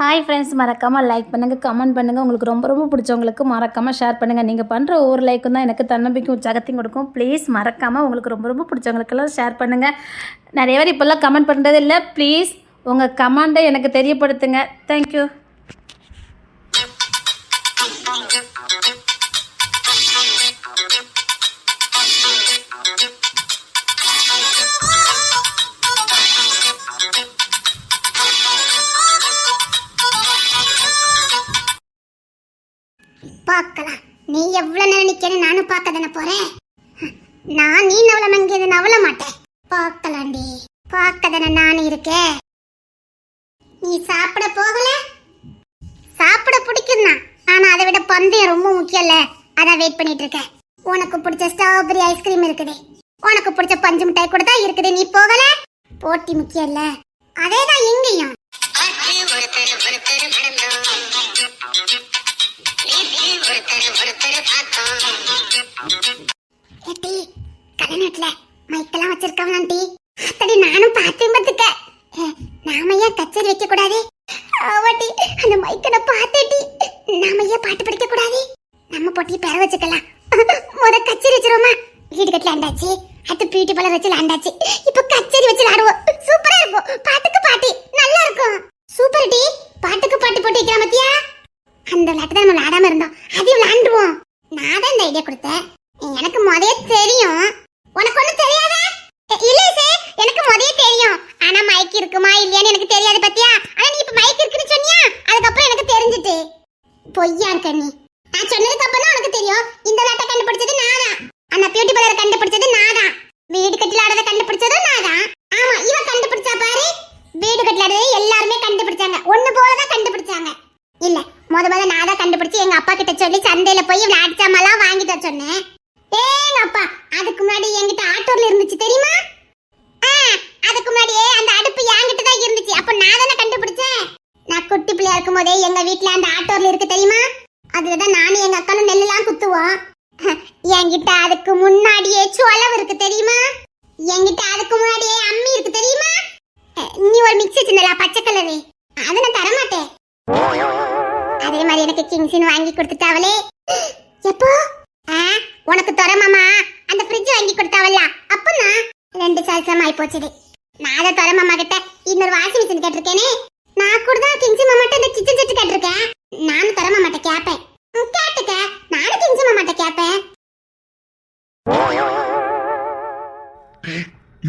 Hi friends, மறக்காமல் like பண்ணுங்கள், comment பண்ணுங்கள். உங்களுக்கு ரொம்ப ரொம்ப பிடிச்சவங்களுக்கு மறக்காமல் ஷேர் பண்ணுங்கள். நீங்கள் பண்ணுற ஒவ்வொரு லைக்கும் தான் எனக்கு தன்னம்பிக்கை உற்சாகத்தையும் கொடுக்கும். ப்ளீஸ் மறக்காமல் உங்களுக்கு ரொம்ப ரொம்ப பிடிச்சவங்களுக்கெல்லாம் ஷேர் பண்ணுங்கள். நிறைய பேர் இப்போல்லாம் கமெண்ட் பண்ணுறது இல்லை. ப்ளீஸ் உங்கள் கமெண்ட்டை எனக்கு தெரியப்படுத்துங்க. தேங்க்யூ. பார்க்கலாம். நீ எவ்வளவு நேரம் நிக்கணும், நானும் பார்க்க தானே போறேன். நான் நீ நவல மங்கியது நவல மாட்டேன். பார்க்கலாண்டி, பார்க்க தானே நானும் இருக்கேன். நீ சாப்பிட போகல? சாப்பிட பிடிக்கும்னா, ஆனா அதை விட பந்தயம் ரொம்ப முக்கியம்ல, அதான் வெயிட் பண்ணிட்டு இருக்கேன். உனக்கு பிடிச்ச ஸ்ட்ராபெரி ஐஸ்கிரீம் இருக்குது, உனக்கு பிடிச்ச பஞ்சு மிட்டாய் கூட தான் இருக்குது. நீ போகல? போட்டி முக்கியம் இல்ல, அதேதான் எங்கேயும். கல்யாணத்துல மைக்கெல்லாம் வச்சிருக்காங்களாண்டி. அத்தடி நானும் பார்த்தேன். பார்த்துக்க, நாம ஏன் கச்சேரி வைக்க கூடாது? ஆவாட்டி அந்த மைக்கனை பார்த்தேட்டி. நாம ஏன் பாட்டு படிக்க கூடாது? நம்ம போட்டி பெற வச்சுக்கலாம். முத கச்சேரி வச்சிருவோமா? வீடு கட்டி லாண்டாச்சு, அடுத்து பியூட்டி பார்லர் வச்சு லாண்டாச்சு, இப்ப கச்சேரி வச்சு லாடுவோம். சூப்பரா இருக்கும். பாட்டுக்கு பாட்டு நல்லா இருக்கும். சூப்பர் டி. பாட்டுக்கு பாட்டு போட்டு வைக்கலாம் பத்தியா? அந்த விளையாட்டு தான் நம்ம விளையாடாம இருந்தோம், அதையும் விளையாண்டுவோம். நான் தான் இந்த ஐடியா கொடுத்தேன். எனக்கு முதலே தெரியும். உனக்கு ஒண்ணு தெரியாதா? இல்ல சார், எனக்கு முதலே தெரியும். ஆனா மைக் இருக்குமா இல்லையான்னு எனக்கு தெரியாது பத்தியா? ஆனா நீ இப்ப மைக் இருக்குன்னு சொன்னியா, அதுக்கப்புறம் எனக்கு தெரிஞ்சிட்டு. பொய்யா இருக்க நீ? நான் சொன்னதுக்கு அப்புறம் தான் உனக்கு தெரியும். இந்த விளையாட்டை கண்டுபிடிச்சது நான் தான். அந்த பியூட்டி பார்லர் கண்டுபிடிச்சது நான் தான். வீடு கட்டிலாடத கண்டுபிடிச்சதும் நான் தான். ஆமா, இவ கண்டுபிடிச்சா பாரு. வீடு கட்டிலாடதை எல்லாருமே கண்டுபிடிச்சாங்க, ஒண்ணு போலதான் கண்டுபிடிச்சாங்க. இல்ல, முதல்ல நான் தான் கண்டுபிடிச்சு எங்க அப்பா கிட்ட சொல்லி சந்தையில போய் விளையாட்டு சாமான்லாம் வாங்கிட்டு சொன்னேன். ஏங்க அப்பா, அதுக்கு முன்னாடி என்கிட்ட ஆட்டோல இருந்துச்சு தெரியுமா? அதுக்கு முன்னாடியே அந்த அடுப்பு என்கிட்ட தான் இருந்துச்சு. அப்ப நான் தானே கண்டுபிடிச்சேன். நான் குட்டி பிள்ளையா இருக்கும் போதே எங்க வீட்டுல அந்த ஆட்டோல இருக்கு தெரியுமா? அதுலதான் நானும் எங்க அக்காலும் நெல்லாம் குத்துவோம். என்கிட்ட அதுக்கு முன்னாடியே சோளம் இருக்கு தெரியுமா? என்கிட்ட அதுக்கு முன்னாடியே அம்மி இருக்கு தெரியுமா? நீ ஒரு மிக்ஸி வச்சிருந்தா பச்சை கலரு, அதை நான் தரமாட்டேன். அதே மாதிரி எனக்கு கிங்ஸின் வாங்கி கொடுத்துட்டாவளே. எப்போ? உனக்கு தரமாமா அந்த ஃப்ரிட்ஜ் வாங்கி கொடுத்தாவல்ல, அப்பனா 2 சால்சம் ஆயி போச்சுது. நான் அதை தரமாமா கிட்ட இன்னொரு வாஷிங் மிஷின் கேட்டிருக்கேனே. நான் கூட தான் கிங்ஸி மாமாட்ட இந்த கிச்சன் செட் கேட்டிருக்கேன். நானும் தரமாமாட்ட கேட்பேன். கேட்டுக்க, நானும் கிங்ஸி மாமாட்ட கேட்பேன்.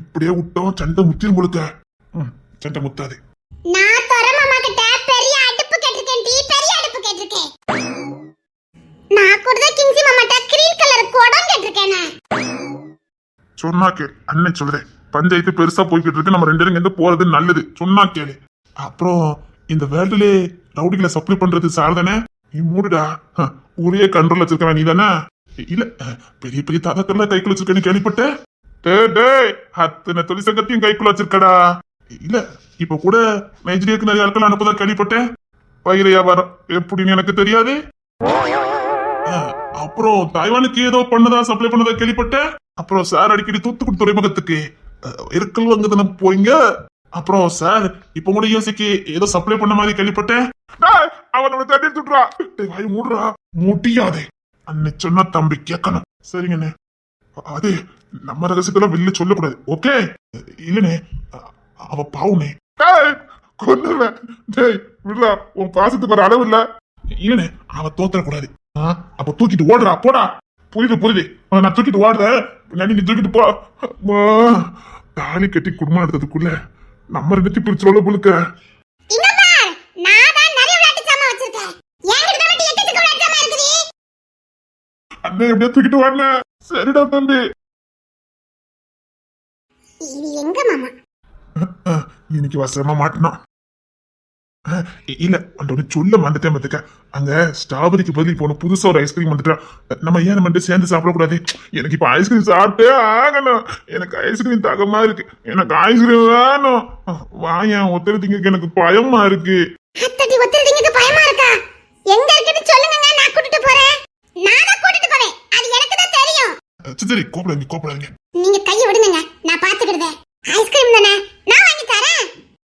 இப்படியே விட்டோம் சண்டை முத்திரும் முழுக்க. சண்டை முத்தாது. நான் தரமாமா கிட்ட பெரிய அடுப்பு கேட்டிருக்கேன் டி, பெரிய அடுப்பு கேட்டிருக்கேன். நான் கூட தான் கிங்ஸி மாமாட்ட கிரீன் கலர் குடம் கேட்டிருக்கேனே. சொன்னா கேளு, அண்ணன் சொல்றேன். பஞ்சாயத்து பெருசா போய்கிட்டு இருக்கு, நம்ம 2 பேரும் எங்க போறது நல்லது. சொன்னா கேளு. அப்புறம் இந்த வேர்ல்டுல ரவுடிகளை சப்ளை பண்றது சார் தானே? நீ மூடுடா. ஒரே கண்ட்ரோல் வச்சிருக்கவன் நீ தானே? இல்ல, பெரிய பெரிய தாதாக்கள்லாம் கைக்குள்ள வச்சிருக்கேன்னு கேள்விப்பட்டேன். அத்தனை தொழிற்சங்கத்தையும் கைக்குள்ள வச்சிருக்கடா. இல்ல, இப்ப கூட நைஜீரியாவுக்கு நிறைய ஆட்கள் அனுப்பதான் கேள்விப்பட்டேன். பயிர வியாபாரம் எப்படின்னு எனக்கு தெரியாது. அப்புறம் தாய்வானுக்கு ஏதோ பண்ணதா, சப்ளை பண்ணதா கேள்விப்பட்டேன். அப்புறம் சார் அடிக்கடி தூத்துக்குடி துறைமுகத்துக்கு இருக்கல் வாங்குதுன்னு போயிங்க. அப்புறம் சார் இப்ப கூட யோசிக்கு ஏதோ சப்ளை பண்ண மாதிரி கேள்விப்பட்டேன். அவனோட தட்டி சுட்றா, வாய் மூடுறா. முடியாதே, அன்னை சொன்னா தம்பி கேட்கணும். சரிங்கண்ணே, அது நம்ம ரகசியத்தெல்லாம் வெளில சொல்லக்கூடாது, ஓகே? இல்லனே, அவ பாவுனே கொன்னுவேன். டேய் விடுறா, உன் பாசத்துக்கு ஒரு அளவு இல்ல. இல்லனே, அவ தோத்தரக்கூடாது. அப்ப தூக்கிட்டு ஓடுறா, போடா. புரியுது, நான் தூக்கிட்டு ஓடுறேன், பின்னாடி நீ தூக்கிட்டு போ. தாலி கட்டி குடும்பம் நடத்ததுக்குள்ள நம்ம 2 பிரிச்சுள்ள புழுக்க. அண்ணே எப்படியா தூக்கிட்டு வாங்க. சரிடா தம்பி. எங்க மாமா? இன்னைக்கு வசமா மாட்டணும். இல்ல, அந்த சொல்ல மாட்டேன் பாத்துக்க. அங்க ஸ்ட்ராபெரிக்கு பதில் போன புதுசா ஒரு ஐஸ்கிரீம் வந்துட்டா. நம்ம ஏன் நம்ம சேர்ந்து சாப்பிடக்கூடாது? எனக்கு இப்ப ஐஸ்கிரீம் சாப்பிட்டே ஆகணும். எனக்கு ஐஸ்கிரீம் தாகமா இருக்கு, எனக்கு ஐஸ்கிரீம் வேணும். வாயன் ஒத்துறதுக்கு எனக்கு பயமா இருக்கு. பயமா இருக்கா? எங்க இருக்குன்னு சொல்லுங்க, நான் கூட்டிட்டு போறேன். நான் தான் கூட்டிட்டு போறேன், அது எனக்கு தான் தெரியும். சரி, கூப்பிடாதீங்க. நீங்க கையை விடுங்க, நான் பாத்துக்கிடுதேன். ஐஸ்கிரீம் தானே, நான் வாங்கி தரேன்.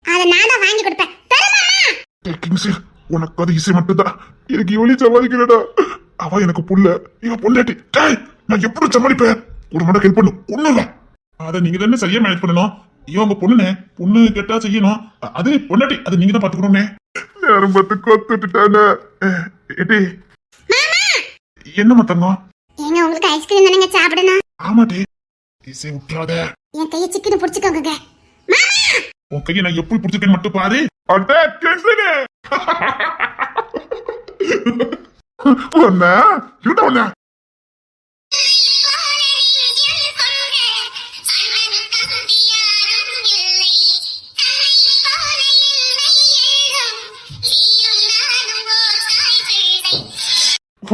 அதை நான் தான் வாங்கி கொடுப்பேன். கிங்ஸு, உனக்கு அது இசை மட்டும்தான். எனக்கு இவளி சமாளிக்கிறடா. அவ எனக்கு புள்ள, இவன் பொண்டாட்டி. டேய், நான் எப்படி சமாளிப்பேன்? ஒரு மடக்கு ஹெல்ப் பண்ணு, ஒண்ணுல அதை நீங்க தானே சரியா மேனேஜ் பண்ணணும். இவன் உங்க பொண்ணுனே, பொண்ணு கேட்டா செய்யணும். அது பொண்டாட்டி, அது நீங்க தான் பாத்துக்கணும்னே. நேரம் பார்த்து கொத்துட்டானே. ஏடி, என்னம்மா தங்கம்? ஏங்க உங்களுக்கு ஐஸ்கிரீம் தானேங்க சாப்பிடணும். ஆமாடி, இசை விட்டுறாத. என் கையை சிக்கன பிடிச்சுக்கோங்க. உன் கையை நான் எப்படி பிடிச்சிருக்கேன்னு மட்டும் பாரு. அடே கிங்ஸுனே, ஒண்ணா இருடா ஒண்ணா.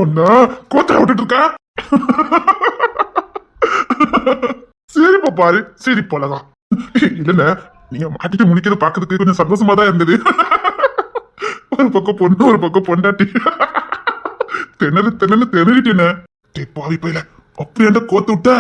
ஒண்ணா கோத்தா விட்டுட்டு இருக்கா. சரிப்பா பாரு, சரி போலதான். இல்ல, நீங்க மாட்டிட்டு முடிக்கிறது பாக்குறதுக்கு கொஞ்சம் சந்தோஷமா தான் இருந்தது. ஒரு பக்கம் பொண்ணு, ஒரு பக்கம் பொண்டாட்டி. திணறிட்டேன. பாவி பையில அப்படியாண்ட கோத்து விட்ட.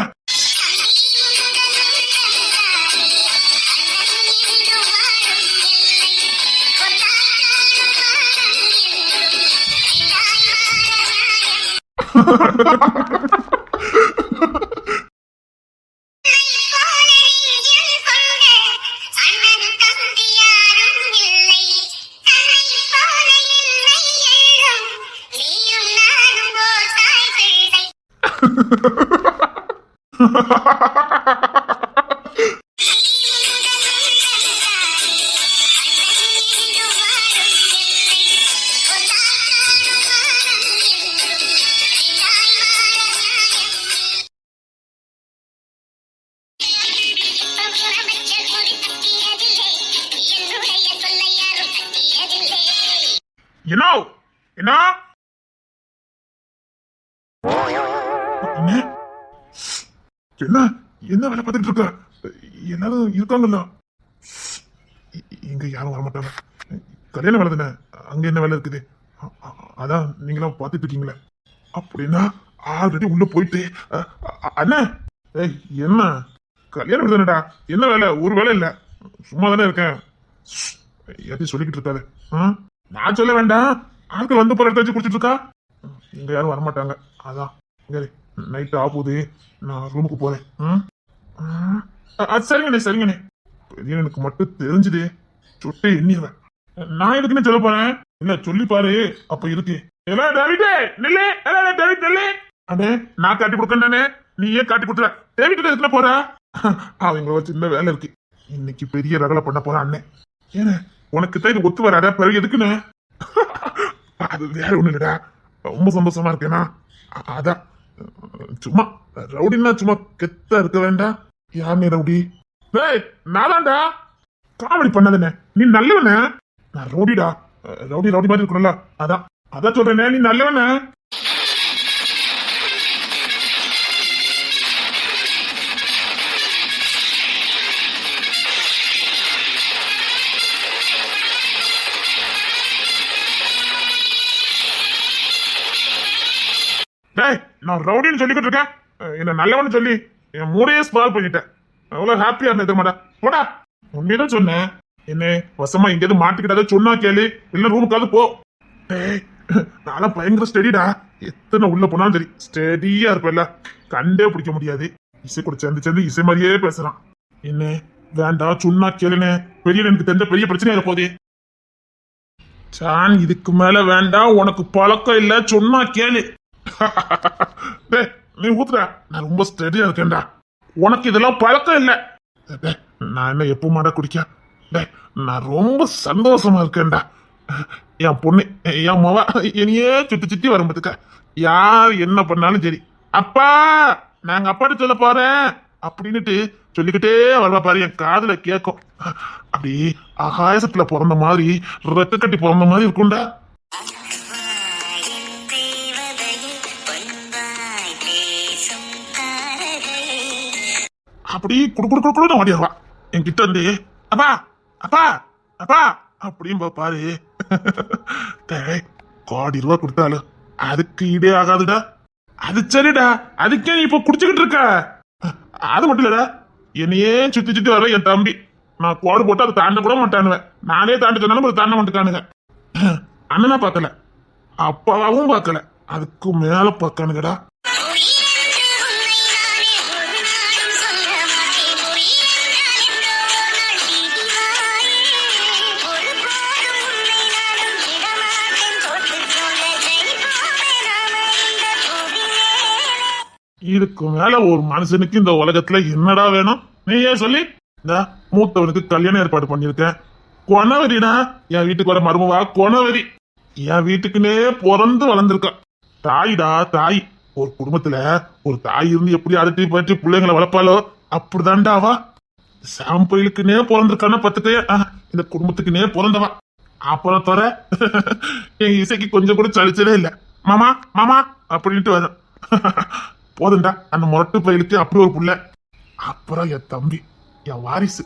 என்ன என்ன என்ன என்ன வேலை பார்த்துட்டு இருக்க? எல்லாரும் இருக்காங்கல்ல. இங்க யாரும் வரமாட்டாங்க. கல்யாண வேலை தானே, அங்க என்ன வேலை இருக்குது? அதான் நீங்களாம் பார்த்துட்டு இருக்கீங்களே. அப்படின்னா ஆல்ரெடி உள்ள போயிட்டு அண்ணா. ஏய், என்ன கல்யாண வேலை தானடா, என்ன வேலை? ஒரு வேலை இல்ல, சும்மா தானே இருக்கேன். எதையும் சொல்லிக்கிட்டு இருக்காது. நான் சொல்ல வேண்டாம், ஆட்கள் வந்து போற இடத்த வச்சு குடிச்சிட்டு இருக்கா. இங்க யாரும் வரமாட்டாங்க. அதான் நைட்டு ஆகுது, நான் ரூமுக்கு போறேன். சரிங்கண்ணே சரிங்கண்ணே. பெரியனுக்கு மட்டும் தெரிஞ்சுது சொட்டை எண்ணிடுவேன். நான் எதுக்குன்னு சொல்ல போறேன். இல்ல சொல்லி பாரு, அப்ப இருக்கு. அண்ணே, நான் காட்டி கொடுக்கணே, நீ ஏன் காட்டி கொடுத்துற? டேவிட் எதுக்குல போற? அவங்கள சின்ன வேலை இருக்கு, இன்னைக்கு பெரிய ரகலை பண்ண போறான் அண்ணன். ஏன்னா உனக்கு தான் இது ஒத்து வராத, பிறகு எதுக்குன்னு? அது வேற ஒண்ணு இல்லடா, ரொம்ப சந்தோஷமா இருக்கேனா. அதான் சும்மா ரவுடின்னா சும்மா கெத்தா இருக்க வேண்டாம். யாருனே ரவுடி? நான்டா. காமெடி பண்ணாதண்ணே, நீ நல்லவனே. நான் ரவுடிடா, ரவுடி ரவுடி மாதிரி இருக்கணும்ல, அதான் அதான் சொல்றேனே, நீ நல்லவனே. டேய், நான் ரவுடின்னு சொல்லிக்கிட்டு இருக்கேன், என்ன நல்லவன்னு சொல்லி என் மூடையே ஸ்பால் பண்ணிட்டேன். அவ்வளவு ஹாப்பியா இருந்தது மாடா. போடா, உண்மையதான் சொன்னேன். என்ன வசமா எங்கேயாவது மாட்டிக்கிட்டாத சொன்னா கேளு, இல்ல ரூமுக்காவது போ. டேய், நானும் பயங்கர ஸ்டெடிடா, எத்தனை உள்ள போனாலும் சரி ஸ்டெடியா இருப்பேன்ல, கண்டே பிடிக்க முடியாது. இசை கூட சேர்ந்து சேர்ந்து இசை மாதிரியே பேசுறான். என்ன வேண்டாம் சொன்னா கேளுன்னு பெரிய எனக்கு தெரிஞ்ச பெரிய பிரச்சனை போகுது. சான், இதுக்கு மேல வேண்டாம், உனக்கு பழக்கம் இல்ல, சொன்னா கேளு. டேய், நீ ஊத்துற, நான் ரொம்ப ஸ்டெடியா இருக்கேன்டா, உனக்கு இதெல்லாம் பழக்கம் இல்ல. நான் என்ன எப்போ மாட குடிக்க? டேய், நான் ரொம்ப சந்தோஷமா இருக்கேன்டா. என் பொண்ணு, என் மவ என்னையே சுத்தி சுத்தி வரும்பதுக்க யார் என்ன பண்ணாலும் சரி, அப்பா நாங்க அப்பாட்டு சொல்ல போறேன் அப்படின்னுட்டு சொல்லிக்கிட்டே வரவா பாரு, என் காதுல கேட்கும். அப்படி ஆகாயத்துல பிறந்த மாதிரி, ரெக்க கட்டி பிறந்த மாதிரி இருக்கும்டா. அப்படி குடு குடு குடு ஓடிடுவா என் கிட்ட வந்து, அப்பா அப்பா அப்பா அப்படின்னு பாரு. ₹1,000 கொடுத்தாலும் அதுக்கு இடே ஆகாதுடா. அது சரிடா, அதுக்கே நீ இப்ப குடிச்சுக்கிட்டு இருக்க. அது மட்டும் இல்லடா, என்னையே சுத்தி சுத்தி வர என் தம்பி, நான் கோடு போட்டு அதை தாண்ட கூட மாட்டானுவேன். நானே தாண்டி சொன்னாலும் தாண்ட மாட்டேக்கானுங்க. அண்ணனா பார்க்கல, அப்பாவும் பார்க்கல, அதுக்கு மேல பார்க்கானுங்கடா. இதுக்கு மேல ஒரு மனுஷனுக்கு இந்த உலகத்துல என்னடா வேணும்? நீயே சொல்லி. இந்த மூத்தவனுக்கு கல்யாணம் ஏற்பாடு பண்ணிருக்கேன். கொணவரிடா, என் வீட்டுக்கு வர மருமவா கொணவரி. என் வீட்டுக்குன்னே பிறந்து வளர்ந்துருக்கா. தாய்டா தாய். ஒரு குடும்பத்துல ஒரு தாய் இருந்து எப்படி அதட்டி பற்றி பிள்ளைங்களை வளர்ப்பாளோ அப்படிதான்டா அவா. சாம்பயிலுக்குன்னே பிறந்திருக்கான பத்துக்க, இந்த குடும்பத்துக்குன்னே பிறந்தவா. அப்புறம் தர என் இசைக்கு கொஞ்சம் கூட சலிச்சதே இல்லை. மாமா மாமா அப்படின்ட்டு வர. போதுண்டா அந்த முரட்டு பயிலுக்கு அப்படி ஒரு புள்ள. அப்புறம் என் தம்பி, என் வாரிசு.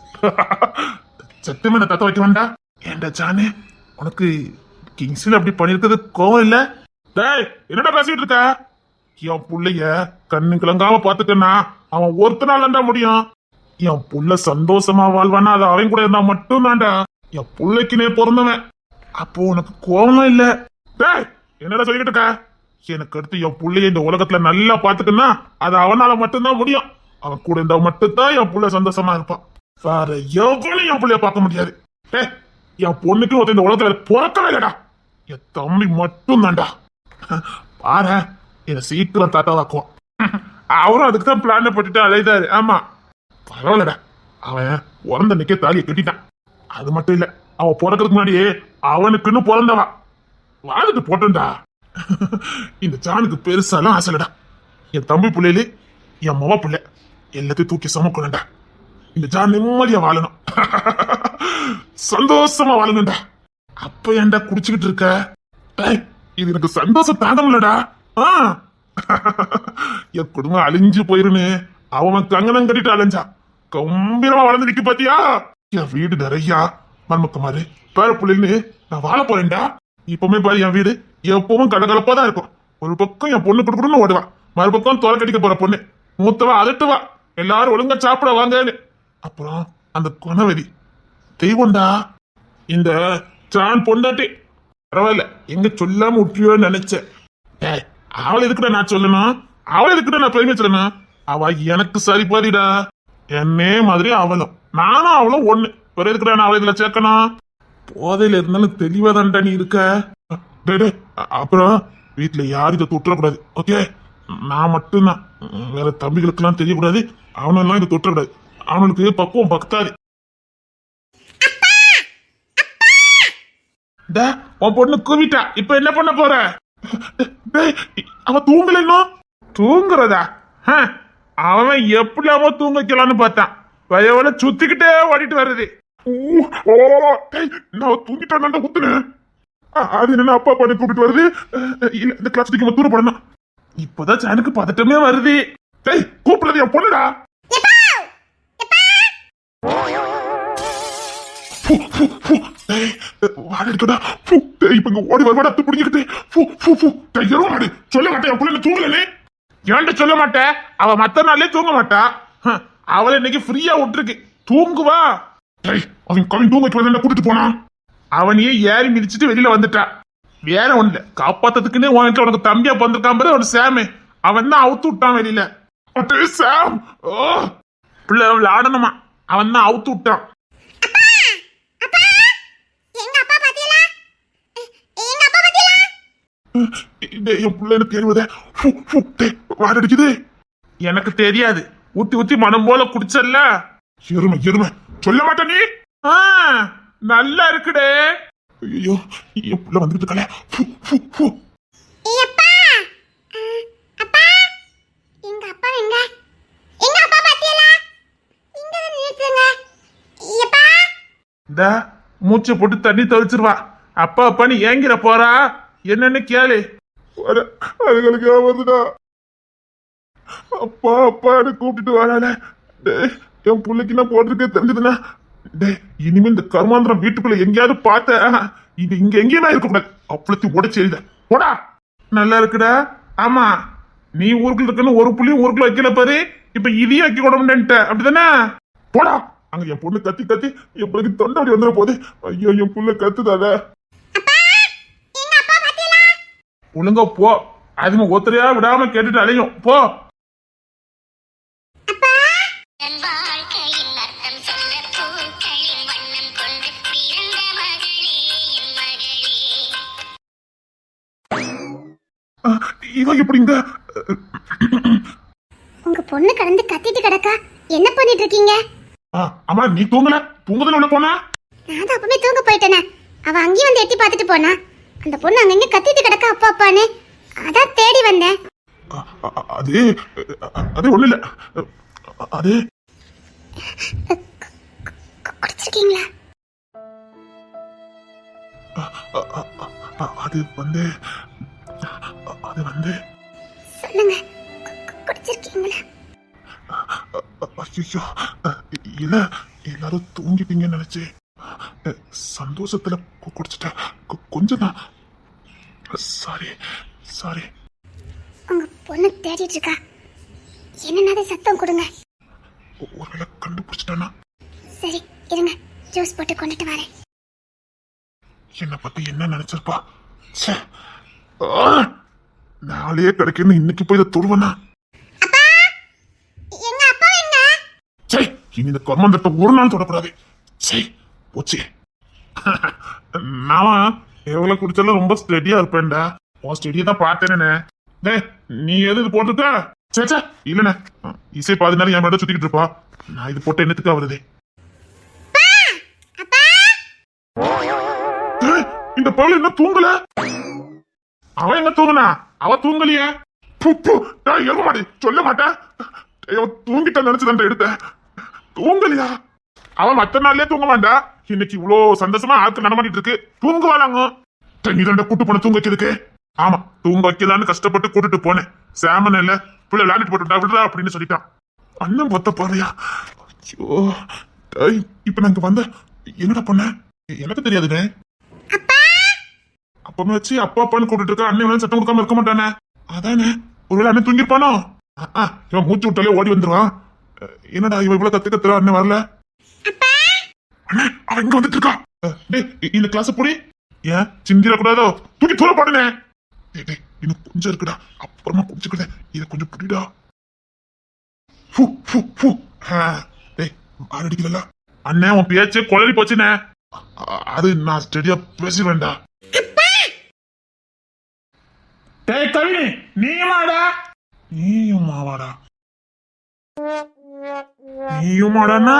சத்தியமா தத்த வைக்க வேண்டா. ஏண்டா ஜானே, உனக்கு கிங்ஸ்ல அப்படி பண்ணிருக்கிறது கோவம் இல்ல? டேய், என்னடா பேசிட்டு இருக்க? என் புள்ளைய கண்ணு கிளங்காம பாத்துக்கன்னா அவன் ஒருத்தனால தான்டா முடியும். என் புள்ள சந்தோஷமா வாழ்வானா அது அவன் கூட இருந்தா மட்டும் தான்டா. என் புள்ளைக்குனே பிறந்தவன். அப்போ உனக்கு கோவம் இல்ல? டேய், என்னடா சொல்லிக்கிட்டு இருக்க? எனக்கு அடுத்து என் புள்ளைய இந்த உலகத்துல நல்லா பாத்துக்கன்னா அது அவனால மட்டும்தான் முடியும். அவன் கூட இருந்தா மட்டும்தான் என் புள்ள சந்தோஷமா இருப்பான். வேற எவ்வளவு என் புள்ளைய பார்க்க முடியாது. என் பொண்ணுக்கு ஒருத்தர் இந்த உலகத்துல பிறக்கவே இல்லடா. என் தம்பி மட்டும் தான்டா. பாரு, என்ன சீக்கிரம் தாத்தாவாக்குவான். அவரும் அதுக்கு தான் பிளான் போட்டுட்டு அழைதாரு. ஆமா, பரவாயில்லடா. அவன் பிறந்த நிக்க தாலியை கட்டிட்டான். அது மட்டும் இல்ல, அவன் பிறக்கிறதுக்கு முன்னாடியே அவனுக்குன்னு பிறந்தவா. வாழ்ந்துட்டு போட்டா. இந்த ஜானுக்கு பெருசாலாம் ஆசைலடா. என் தம்பி பிள்ளையிலே என் மொவ பிள்ளை எல்லாத்தையும் தூக்கி சமக்கணும்டா. இந்த ஜான் நிம்மதியா வாழணும், சந்தோஷமா வாழணும்டா. அப்ப ஏன்டா குடிச்சுக்கிட்டு இருக்க? இது எனக்கு சந்தோஷம் தாங்கலடா. என் குடும்பம் அழிஞ்சு போயிருன்னு அவன் கங்கணம் கட்டிட்டு அலைஞ்சா. கம்பீரமா வளர்ந்து நிக்க பாத்தியா? என் வீடு நிறைய மண்மக்கமாரு பேர பிள்ளைன்னு நான் வாழ போறேன்டா. இப்பவுமே பாரு, என் வீடு எப்பவும் கலகலப்பா தான் இருக்கும். ஒரு பக்கம் என் பொண்ணு கொடுக்கணும்னு ஓடுவா, மறுபக்கம் தோலை கட்டிக்க போற பொண்ணு மூத்தவா அதட்டுவா, எல்லாரும் ஒழுங்கா சாப்பிட வாங்கன்னு. அப்புறம் அந்த குணவதி தெய்வம்டா. இந்த சான் பொண்டாட்டி பரவாயில்ல, எங்க சொல்லாம விட்டுருவோன்னு நினைச்சேன். அவளை எதுக்குடா நான் சொல்லணும்? அவளை எதுக்குடா நான் பெருமை சொல்லணும்? அவ எனக்கு சரிபாதிடா. என்னே மாதிரி அவளும் நானும் அவளும் ஒண்ணு. பிறகு எதுக்குடா நான் அவளை இதுல சேர்க்கணும்? போதையில இருந்தாலும் தெளிவா தான்டா நீ இருக்க. அப்புறம் வீட்டுல யாரும் இதை தொட்டக்கூடாது, ஓகே? நான் மட்டும்தான், வேற தம்பிகளுக்கு எல்லாம் தெரியக்கூடாது. அவனெல்லாம் இதை தொட்டக்கூடாது. அவனுக்கு பக்குவம் பக்தாது. உன் பொண்ணு கூவிட்டா, இப்ப என்ன பண்ண போற? அவன் தூங்கல இன்னும். தூங்குறதா? அவன் எப்படியாமோ தூங்க வைக்கலான்னு பார்த்தான். வயவன சுத்திக்கிட்டே ஓடிட்டு வருது. நான் தூங்கிட்டான் ஊத்துனேன். அது என்ன அப்பா பண்ணி கூப்பிட்டு வருது. இல்ல, இந்த கிளாஸ் தூக்கி தூர போடணும். இப்பதான் சானுக்கு பதட்டமே வருது. கூப்பிடுறது என் பொண்ணுடா. ஓடி வருவாடா பிடிக்கிட்டு. சொல்ல மாட்டேன், என் பிள்ளை தூங்கலனே. ஏன்ட்டு சொல்ல மாட்டேன்? அவ மத்த நாள்லயே தூங்க மாட்டா. அவளை இன்னைக்கு ஃப்ரீயா விட்டுருக்கு, தூங்குவா. அவன் தூங்க கூட்டிட்டு போனான். அவனையே ஏறி மிதிச்சுட்டு வெளியில வந்துட்டா. வேற ஒண்ணு காப்பாத்ததுக்குன்னே உனக்கு தம்பியா பந்திருக்கான் பாரு ஒரு சாமு. அவன் தான் அவுத்து விட்டான் வெளியில. சாம் பிள்ளை விளையாடணுமா, அவன் தான் அவுத்து விட்டான். என் பிள்ளை தெரியுதே வாடடிக்குது. எனக்கு தெரியாது, ஊத்தி ஊத்தி மனம் போல குடிச்சல்ல. எருமை எருமை சொல்ல மாட்ட நீ. நல்லா இருக்குடே. ஐயோ, என் புள்ள வந்துட்டு இருக்கல. இந்த மூச்சை போட்டு தண்ணி தவிச்சிருவா. அப்பா அப்பான்னு ஏங்கிற போறா, என்னன்னு கேளு. அதுகளுக்கு வருதுடா. அப்பா அப்பான்னு கூப்பிட்டுட்டு வரால. என் பிள்ளைக்கு நான் போட்டிருக்க தெரிஞ்சதுன்னா, இனிமே இந்த கர்மாந்திரம் வீட்டுக்குள்ள எங்கேயாவது பார்த்த இது இங்க எங்கேயுமே இருக்கக்கூடாது. அப்பளத்தி உடச்சு எழுத போடா. நல்லா இருக்குடா. ஆமா, நீ ஊருக்குள்ள இருக்குன்னு ஒரு புள்ளியும் ஊருக்குள்ள வைக்கல பாரு. இப்ப இதையும் வைக்க கூடாதுன்னுட்ட, அப்படிதானே? போடா. அங்க என் பொண்ணு கத்தி கத்தி என் பிள்ளைக்கு தொண்டை அப்படி வந்துட போகுது. ஐயோ, என் புள்ள கத்துதாத. ஒழுங்கா போ. அதுமா ஒத்தரையா விடாம கேட்டுட்டு அலையும் போ. என் வாழ்க்கையின் அர்த்தம் சொல்ல பூக்களின் வண்ணம் கொண்டு பிறந்த மகளே என் மகளே. இவன் எப்படிங்க? உங்க பொண்ணு கடந்து கத்திட்டு கிடக்கா, என்ன பண்ணிட்டு இருக்கீங்க? அம்மா நீ தூங்கல? தூங்குதுல உள்ள போனா? நான் தான் அப்பவே தூங்க போயிட்டேனே. அவ அங்கேயும் வந்து எட்டி பார்த்துட்டு போனா. அந்த பொண்ணு அங்கங்க கத்திட்டு கிடக்கா அப்பா அப்பான்னு. அதான் தேடி வந்தேன். அது அது ஒண்ணு இல்ல. அது குடிச்சிருக்கீங்களா? அது வந்து அது வந்து சொல்லுங்க, குடிச்சிருக்கீங்களா? ஐயோ இல்ல, எல்லாரும் தூங்கிட்டீங்கன்னு நினைச்சேன். சந்தோஷத்துல குடிச்சிட்டேன். கொஞ்சம் தான். Sorry sorry. உங்க பொண்ணு தேடிட்டு இருக்கா. என்னன்னாத சத்தம் கொடுங்க. ஒருவேளை கண்டுபிடிச்சிட்டானா? சரி இருங்க, ஜூஸ் போட்டு கொண்டுட்டு வரேன். என்னை பத்தி என்ன நினைச்சிருப்பா? ச்சே. நாளையே கிடைக்குன்னு இன்னைக்கு போய் இதை தொடுவனா? எங்க அப்பா எங்க? சே, இனி இந்த கர்மந்தத்தை ஒரு நாள் தொடக்கூடாது. சே போச்சு. நான் எவ்வளவு குடிச்சாலும் ரொம்ப ஸ்டெடியா இருப்பேன்டா. உன் ஸ்டெடியை தான் பார்த்தேனே. டேய் நீ எது இது போட்டுருக்க? சே சே இல்லண்ணே, இசை பாதி நேரம் என் மேடம் சுத்திக்கிட்டு இருப்பா. நான் இது போட்ட என்னத்துக்கு வருது? இந்த பவுல் என்ன தூங்கல? அவன் எங்க தூங்குனா? அவ தூங்கலையே. எழுத மாட்டேன், சொல்ல மாட்டேன். தூங்கிட்ட நினைச்சுதான் எடுத்தேன். தூங்கலையா? அவன் மத்த நாள்லயே தூங்க மாட்டா. இன்னைக்கு இவ்வளவு சந்தோஷமா ஆட்கள் நடமாட்டிட்டு இருக்கு, தூங்குவாளாங்க. நீ ரெண்ட கூட்டு போன தூங்க வைக்கிறதுக்கு. ஆமா, தூங்க வைக்கலான்னு கஷ்டப்பட்டு கூட்டிட்டு போனேன். சாமன் இல்ல பிள்ளை விளையாடிட்டு போட்டு விடுறா அப்படின்னு சொல்லிட்டான். அண்ணன் பத்த பாருயா. ஐயோ இப்ப நாங்க வந்த என்னடா பண்ண? எனக்கு தெரியாதுனே. அப்பமே வச்சு அப்பா அப்பான்னு கூப்பிட்டு இருக்க. அண்ணன் சத்தம் கொடுக்காம இருக்க மாட்டானே. அதானே, ஒருவேளை அண்ணன் தூங்கிருப்பானோ? இவன் மூச்சு விட்டாலே ஓடி வந்துருவான். என்னடா இவன் இவ்வளவு கத்துற? அண்ணன் வரல. அண்ணே அவன் இங்க வந்துட்டு இருக்கா. டேய் இந்த கிளாஸ் போடி. ஏன் சிந்திர கூடாதோ? தூக்கி தூர போடுனே. டேய் இன்னும் கொஞ்சம் இருக்குடா, அப்புறமா குடிச்சுக்கிறேன். இதை கொஞ்சம் புடிடா. டேய் அடிக்கல. அண்ணே உன் பேச்சு குளறி போச்சுனே. அது நான் ஸ்டெடியா பேசுவேன்டா. டேய் கவினி நீயுமாடா? நீயுமாவாடா? நீயுமாடானா?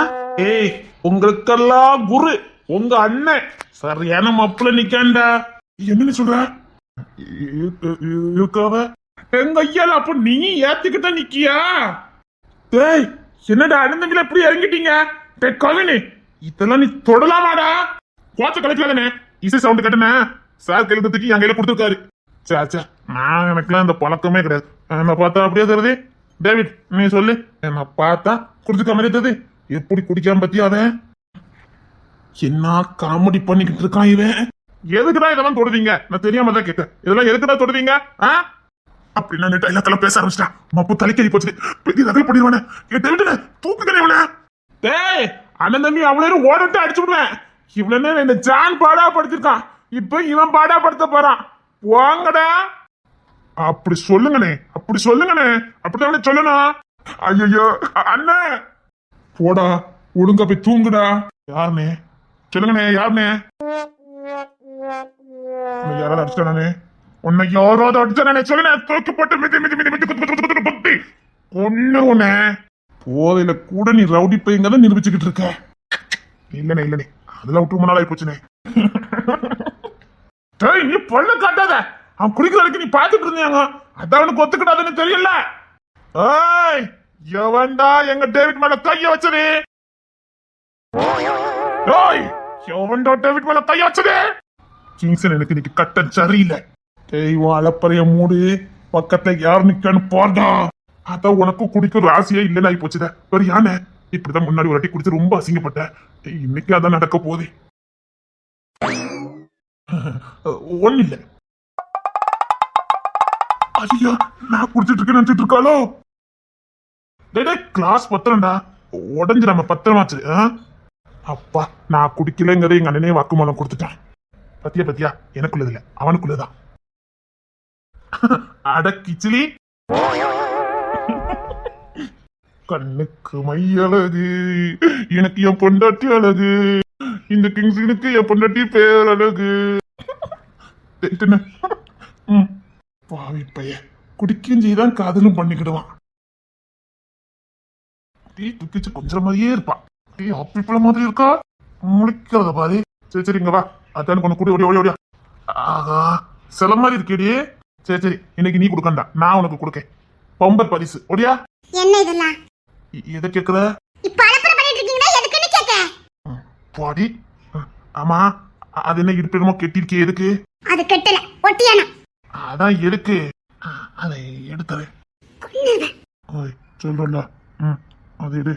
ஏய் உங்களுக்கெல்லாம் குரு உங்க அண்ணன் சரியான மப்புல நிக்காண்டா. என்னன்னு சொல்ற? இருக்காவ எங்க ஐயால. அப்ப நீ ஏத்துக்கிட்ட நிக்கியா? டேய் என்னடா அண்ணன் எப்படி இறங்கிட்டீங்க? டேய் கவினி இதெல்லாம் நீ தொடலாமாடா? கோச்ச கலைக்கலாதானே? இசை சவுண்ட் கட்டுன சார் கையில தூக்கி என் கையில கொடுத்துருக்காரு. சாச்சா நான் எனக்குலாம் இந்த பழக்கமே கிடையாது. என்ன பார்த்தா அப்படியே தருது. டேவிட் நீ சொல்லு, என்ன பார்த்தா குடிச்சுக்க மாதிரி தருது. எப்படி குடிக்காம பத்தியா அவன்? என்ன காமெடி பண்ணிக்கிட்டு இருக்கான் இவன். எதுக்குதான் இதெல்லாம் தொடுவீங்க? நான் தெரியாம தான் கேட்டேன். இதெல்லாம் எதுக்குதான் தொடுவீங்க? அப்படின்னா டைலாக்கெல்லாம் பேச ஆரம்பிச்சிட்டான். மப்பு தலைக்கறி போச்சு. பெரிய நகல் பண்ணிடுவானே. டேவிட் தூக்குக்கிறேன் இவனை. டேய் அண்ணன் தம்பி அவ்வளவு ஓடட்டு அடிச்சு விடுவேன். இவ்வளவு நேரம் இந்த ஜான் பாடா படுத்திருக்கான், இப்ப இவன் பாடா படுத்த போறான். வாங்கடா. அப்படி சொல்லுங்கண்ணே, அப்படி சொல்லுங்கண்ணே, அப்படிதான் சொல்லணும். ஐயோ அண்ணே போடா, ஒழுங்கா போய் தூங்குடா. யாருனே சொல்லுங்கண்ணே, யாருனே? யாராவது அடிச்சிட்டானே? உன்னை யாராவது அடிச்சானே சொல்லுண்ணே. தூக்கி போட்டு மிதி மிதி மிதி மிதி குத்து குத்தி ஒண்ணு போதையில கூட நீ ரவுடி பையங்க நிரூபிச்சுக்கிட்டு இருக்க. இல்லனே இல்லனே, அதெல்லாம் விட்டு முன்னாள் ஆகி போச்சுனே. நீ பொண்ணு காட்டாத. அவன் குடிக்கிற வரைக்கும் நீ பாத்துட்டு இருந்தாங்க. அதான் அவனுக்கு ஒத்துக்கிட்டாதுன்னு தெரியல. எவன்டா எங்க டேவிட் மேல கைய வச்சது? எவன்டா டேவிட் மேல கைய வச்சது? கிங்சன் எனக்கு இன்னைக்கு கட்ட சரியில்லை. தெய்வம் அலப்பறைய மூடு, பக்கத்துல யாரு நிக்கான்னு போறா. அதான் உனக்கும் குடிக்க ஒரு ஆசையே இல்லைன்னு ஆகி போச்சுத. ஒரு யானை இப்படிதான் முன்னாடி ஒரு வாட்டி குடிச்சு ரொம்ப அசிங்கப்பட்ட. இன்னைக்கு அதான் நடக்க போகுது. ஒண்ணு இல்ல. ஐயா நான் குடிச்சிட்டு இருக்கேன் நினைச்சிட்டு இருக்காளோ? கிளாஸ் பத்திரம்டா உடஞ்சு நம்ம பத்திரமாச்சு. அப்பா நான் குடிக்கலங்கிறத எங்க அண்ணனே வாக்குமூலம் கொடுத்துட்டான். பத்தியா பத்தியா, எனக்குள்ளது இல்ல அவனுக்குள்ளதான். அட கிச்சிலி, கண்ணுக்கு மை அழகு, எனக்கு என் பொண்டாட்டி அழகு, இந்த கிங்ஸனுக்கு என் பொண்டாட்டி பேர் அழகு. என்ன? பாவி பைய குடிக்கும் செய்தான் காதலும் பண்ணிக்கிடுவான். டீ துக்கிச்சு கொஞ்சம் மாதிரியே இருப்பான். டீ ஆப்பிள் மாதிரி இருக்கா, முழிக்கிறத பாரு. சரி சரி இங்க வா, அத்தானு கொண்டு கூடி ஓடி ஓடி ஓடியா. ஆகா சில மாதிரி இருக்கேடியே. சரி சரி இன்னைக்கு நீ கொடுக்கண்டா, நான் உனக்கு கொடுக்கேன் பம்பர் பரிசு. ஓடியா. என்ன இதெல்லாம் எதை கேக்குற? இப்ப அலப்பற பண்ணிட்டு இருக்கீங்களா? எதுக்குன்னு கேக்க. பாடி. ஆமா அது என்ன இடுப்பிடமோ கெட்டிருக்கே, எதுக்கு? அது கெட்டல, ஒட்டியானா. அதான் எதுக்கு? அதை எடுத்துறேன். கொன்னுவேன். ஓய் சொல்றல. அது எடு.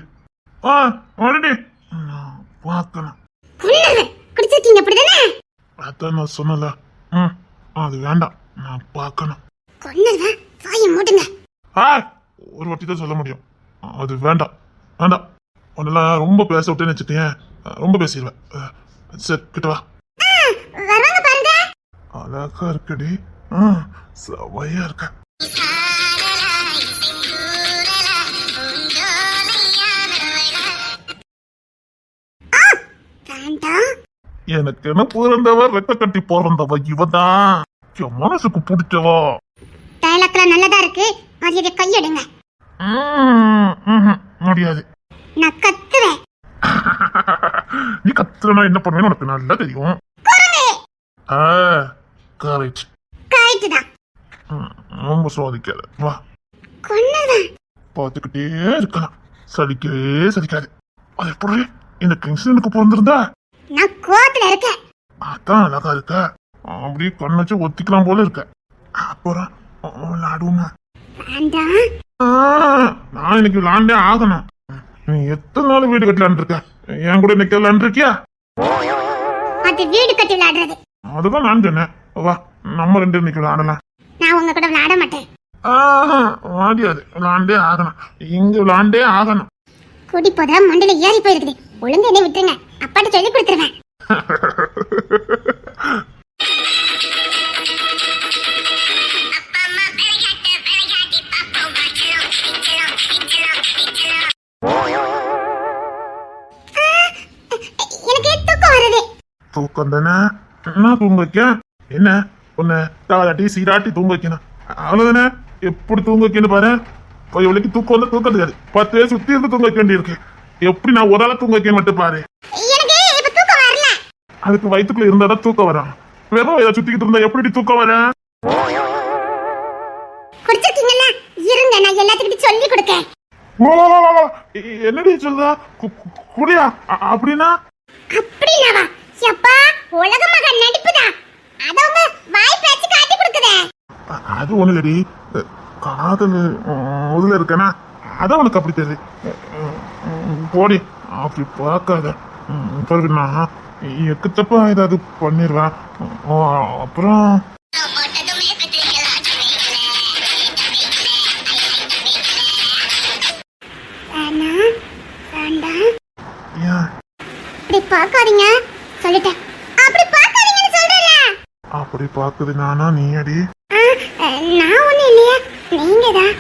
ஆல்ரெடி நான் பார்க்கணும். கொன்னுவேன். குடிச்சிருக்கீங்க அப்படிதானே? அதான் நான் சொன்னல. அது வேண்டாம், நான் பார்க்கணும். கொன்னுவேன். வாயை மூடுங்க. ஒரு வாட்டி தான் சொல்ல முடியும். அது வேண்டாம் வேண்டாம். உன்னெல்லாம் ரொம்ப பேச விட்டேன்னு வச்சுட்டேன், ரொம்ப பேசிடுவேன். சரி கிட்ட வா. வரவாங்க பாருங்க. அழகா இருக்கடி, சவையா இருக்க. எனக்கு என்ன பிறந்தவ ரெக்க கட்டி பிறந்தவ இவதான். என் மனசுக்கு பிடிச்சவா. டயலாக்லாம் நல்லதா இருக்கு, மரியாதை கையெடுங்க. முடியாது. நான் கத்துவேன். நீ கத்துறனா என்ன பண்ணுவேன்னு உனக்கு நல்லா தெரியும். கரெக்ட் கரெக்ட் தான். ரொம்ப சோதிக்காத. வா கொன்னுவேன். பார்த்துக்கிட்டே இருக்கலாம், சலிக்கவே சலிக்காது. அது எப்படி இந்த கிங்ஸ்டனுக்கு பிறந்திருந்தா? நான் கோத்துல இருக்கேன். அதான் அழகா இருக்க, அப்படியே கண்ணச்சு ஒத்திக்கலாம் போல இருக்க. அப்புறம் விளாடுவோமா? வேண்டாம். நான் இன்னைக்கு விளாண்டே ஆகணும். நீ எத்தனை நாள் வீடு கட்டலான் இருக்க? என் கூட இன்னைக்கு விளாண்டு இருக்கியா? அது வீடு கட்டி விளையாடுறது. அதுதான் நான் சொன்னேன். வா நம்ம ரெண்டு இன்னைக்கு விளாடலாம். நான் உங்க கூட விளையாட மாட்டேன். முடியாது, விளாண்டே ஆகணும். இங்க விளாண்டே ஆகணும். குடி போதா மண்டையில ஏறி போயிருக்குது. ஒழுங்கு என்ன விட்டுருங்க, அப்பாட்ட சொல்லி கொடுத்துருவேன். எனக்கு தூக்கம் வருது. தூக்கம் தானே, நான் தூங்க வைக்கேன். என்ன உன்னை தாளாட்டி சீராட்டி தூங்க வைக்கணும், அவ்வளவுதானே. எப்படி தூங்க வைக்கணும் பாரு. இவளுக்கு தூக்கம் வந்து தூக்கம் தெரியாது, 10 பேர் சுத்தி இருந்து தூங்க வைக்க வேண்டியிருக்கு. எப்படி நான் ஒரு ஆளை தூங்க வைக்க மட்டும் பாரு. எனக்கு இப்ப தூக்கம் வரல. அதுக்கு வயிற்றுக்குள்ள இருந்தாதான் தூக்கம் வரும். வெறும் இதை சுத்திக்கிட்டு இருந்தா எப்படி தூக்கம் வரும்? குடிச்சிருக்கீங்களா? இருங்க, நான் எல்லாத்துக்கிட்டும் சொல்லி கொடுக்கேன். என்னடி சொல்ற? குடியா? அப்படின்னா அப்படினாவா? எப்பா உலக மக நடிப்புதான். அதவங்க வாய் பேச்சு காட்டி கொடுக்குதே. அது ஒண்ணு இல்லடி, காதல் முதல்ல இருக்கனா, அதான் உனக்கு அப்படி தெரியுது. போடி, அப்படி பார்க்காத. பிறகு நான் எக்குத்தப்பா ஏதாவது பண்ணிடுவேன். அப்புறம் அப்படி பார்க்காதீங்க சொல்லிட்டேன். அப்படி பார்க்காதீங்கன்னு சொல்றேன்ல. அப்படி பாக்குது நானா நீ அடி? நான் ஒண்ணு இல்லையா, நீங்கதான்.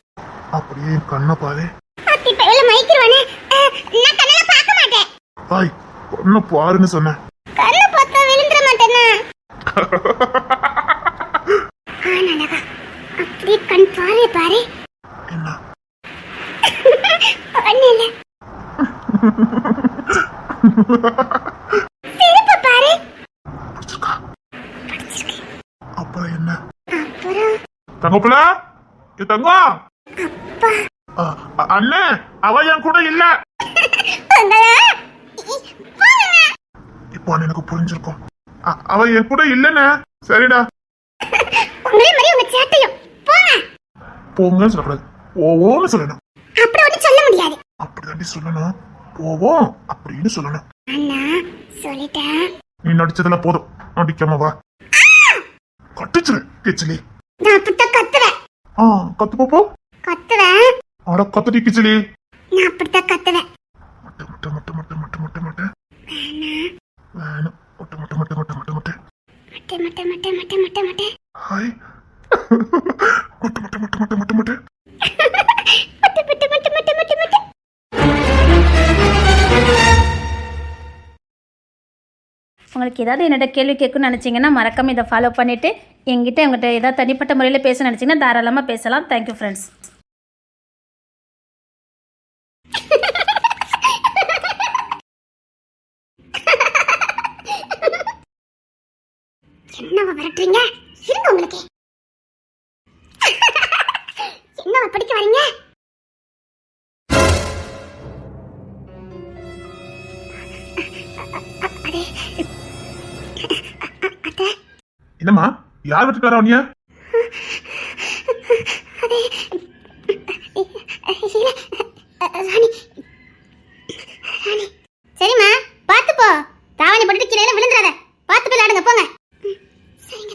அப்படியே என் கண்ணை பாரு. அப்படி பேல மைக்கிறவனே, நான் கண்ணல பார்க்க மாட்டேன். ஹாய் கண்ணை பாருன்னு சொன்னேன். கண்ணு பார்த்தா விழுந்துற மாட்டேனா? ஆனலகா அப்படி கண் பாரு பாரு. என்ன ஒண்ணு இல்ல. சிரிப்பு பாரு. பிடிச்சிருக்கா? பிடிச்சிருக்கு. அப்புறம் என்ன? அப்புறம் தங்கப்புல தங்கம். அப்பா அண்ணே அவ என் கூட இல்ல. இப்போ எனக்கு புரிஞ்சிருக்கும், அவ என் கூட இல்லன்னு. சரிடா, உங்களே மாதிரி உங்க சேட்டையும் போங்க. போங்கன்னு சொல்லக்கூடாது, போவோம்னு சொல்லணும். அப்புறம் ஒண்ணு சொல்ல முடியாது. அப்படிதாண்டி சொல்லணும், போவோம் அப்படின்னு சொல்லணும். அண்ணா சொல்லிட்டேன். நீ நடிச்சதுல போதும், நடிக்காம வா. கட்டுச்சுரு கிச்சிலி. நான் அப்படித்தான் கத்துவேன். கத்து பாப்போ. கத்துவேன். அட கத்துடி கிச்சிலி. நான் அப்படித்தான் கத்துவேன். மட்டு மட்டு மட்டு மட்டு மட்டு மட்டு மட்டு வேணும். மட்டு மட்டு மட்டு மட்டு மட்டு மட்டு மட்டை மட்டை மட்டை மட்டை மட்டை மட்டை. ஹாய் உங்களுக்கு ஏதாவது என்னோட கேள்வி கேட்கணும்னு நினச்சிங்கன்னா மறக்காமல் இதை ஃபாலோ பண்ணிவிட்டு என்கிட்ட உங்கள்கிட்ட ஏதாவது தனிப்பட்ட முறையில் பேச நினச்சிங்கன்னா தாராளமாக பேசலாம். Thank you friends. என்னவ விரட்டுறீங்க? இருங்க உங்களுக்கு. என்னவ படிக்க வரீங்க? என்னம்மா யார் விட்டுட்டு வரா நீ? சரிம்மா பாத்து போ. தாவணி போட்டு கீழே விழுந்துறாத. பாத்து போய் விளையாடுங்க போங்க. சரிங்க